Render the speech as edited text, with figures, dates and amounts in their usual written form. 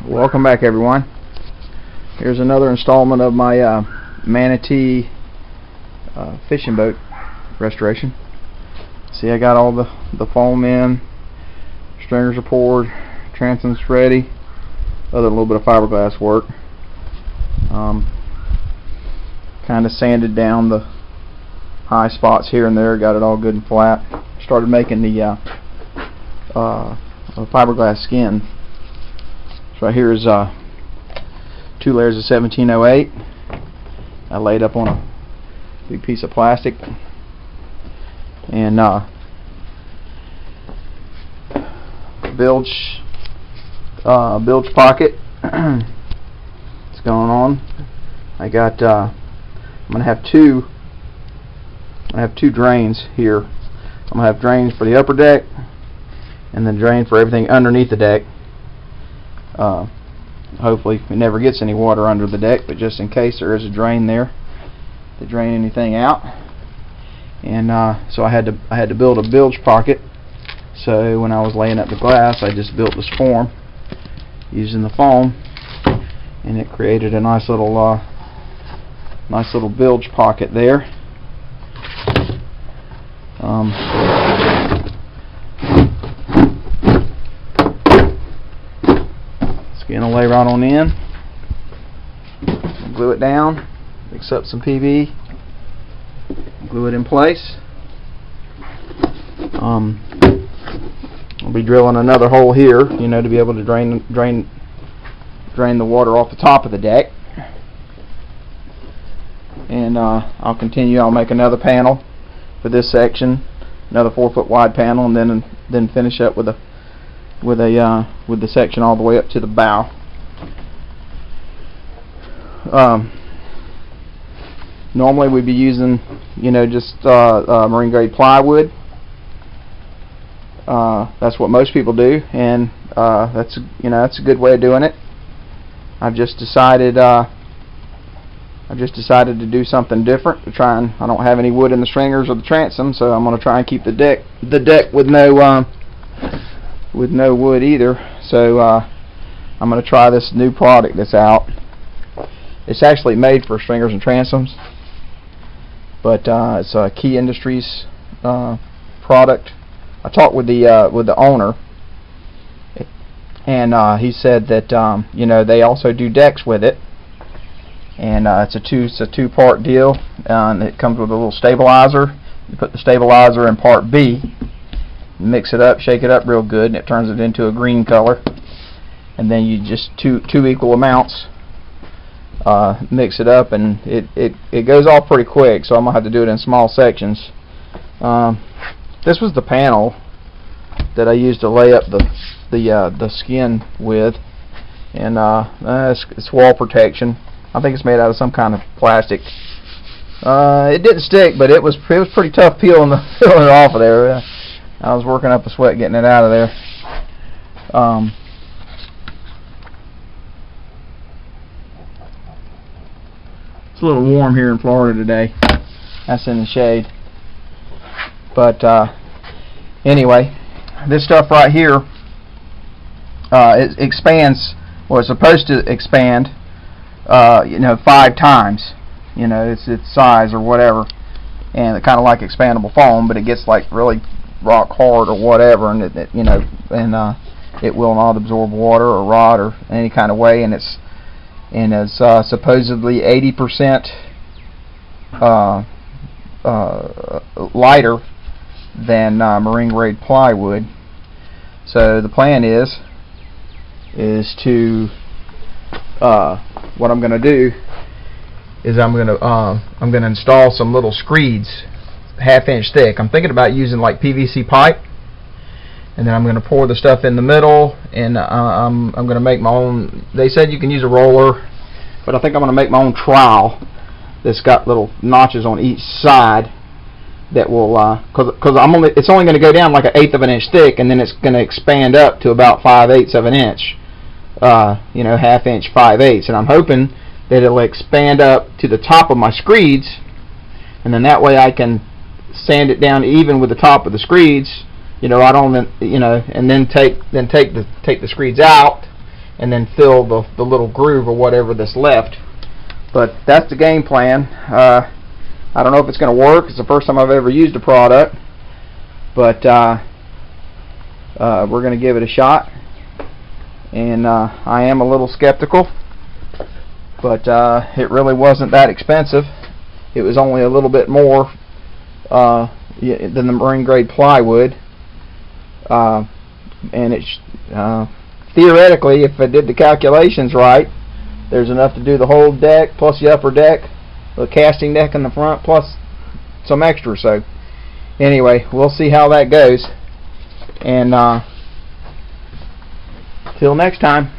Welcome back, everyone. Here's another installment of my Manatee fishing boat restoration. See, I got all the foam in, stringers are poured, transoms ready, other little bit of fiberglass work. Kind of sanded down the high spots here and there, got it all good and flat. Started making the fiberglass skin. Right here is 2 layers of 1708. I laid up on a big piece of plastic, and bilge pocket. What's going on? I got I'm gonna have two drains here. I'm gonna have drains for the upper deck, and then drain for everything underneath the deck. Hopefully it never gets any water under the deck, but just in case there is a drain there to drain anything out. And so I had to build a bilge pocket. So when I was laying up the glass, I just built this form using the foam, and it created a nice little bilge pocket there. Gonna lay right on in, glue it down, mix up some PV, glue it in place. I'll be drilling another hole here, to be able to drain the water off the top of the deck. And I'll continue. I'll make another panel for this section, another 4-foot wide panel, and then finish up with the section all the way up to the bow. Normally we'd be using, just marine grade plywood. That's what most people do, and that's a good way of doing it. I've just decided to do something different to try, and I don't have any wood in the stringers or the transom, so I'm going to try and keep the deck with no wood either. So I'm going to try this new product that's out. It's actually made for stringers and transoms, but it's a Key Industries product. I talked with the owner, and he said that they also do decks with it, and it's a two-part deal. And it comes with a little stabilizer. You put the stabilizer in part B, mix it up, shake it up real good, and it turns it into a green color. And then you just two equal amounts, mix it up, and it goes off pretty quick. So I'm gonna have to do it in small sections. This was the panel that I used to lay up the skin with, and it's wall protection. I think it's made out of some kind of plastic. It didn't stick, but it was pretty tough peeling it off of there. I was working up a sweat getting it out of there. It's a little warm here in Florida today. That's in the shade. But anyway, this stuff right here, it expands. Well, it's supposed to expand, 5 times. Its size or whatever, and it's kind of like expandable foam, but it gets like really rock hard or whatever, and it will not absorb water or rot or any kind of way, and it's supposedly 80% lighter than marine grade plywood. So the plan is to what I'm going to do is I'm going to install some little screeds, 1/2 inch thick. I'm thinking about using like PVC pipe, and then I'm going to pour the stuff in the middle, and I'm going to make my own. They said you can use a roller, but I think I'm going to make my own trowel that's got little notches on each side that will, because it's only going to go down like 1/8 of an inch thick, and then it's going to expand up to about 5/8 of an inch, 1/2 inch 5/8, and I'm hoping that it'll expand up to the top of my screeds, and then that way I can sand it down even with the top of the screeds. I don't, and then take the screeds out and then fill the little groove or whatever that's left. But that's the game plan. I don't know if it's going to work. It's the first time I've ever used a product, but we're going to give it a shot. And I am a little skeptical, but it really wasn't that expensive. It was only a little bit more than the marine grade plywood, and it's theoretically, if I did the calculations right, there's enough to do the whole deck plus the upper deck, the casting deck in the front, plus some extra. So anyway, we'll see how that goes, and till next time.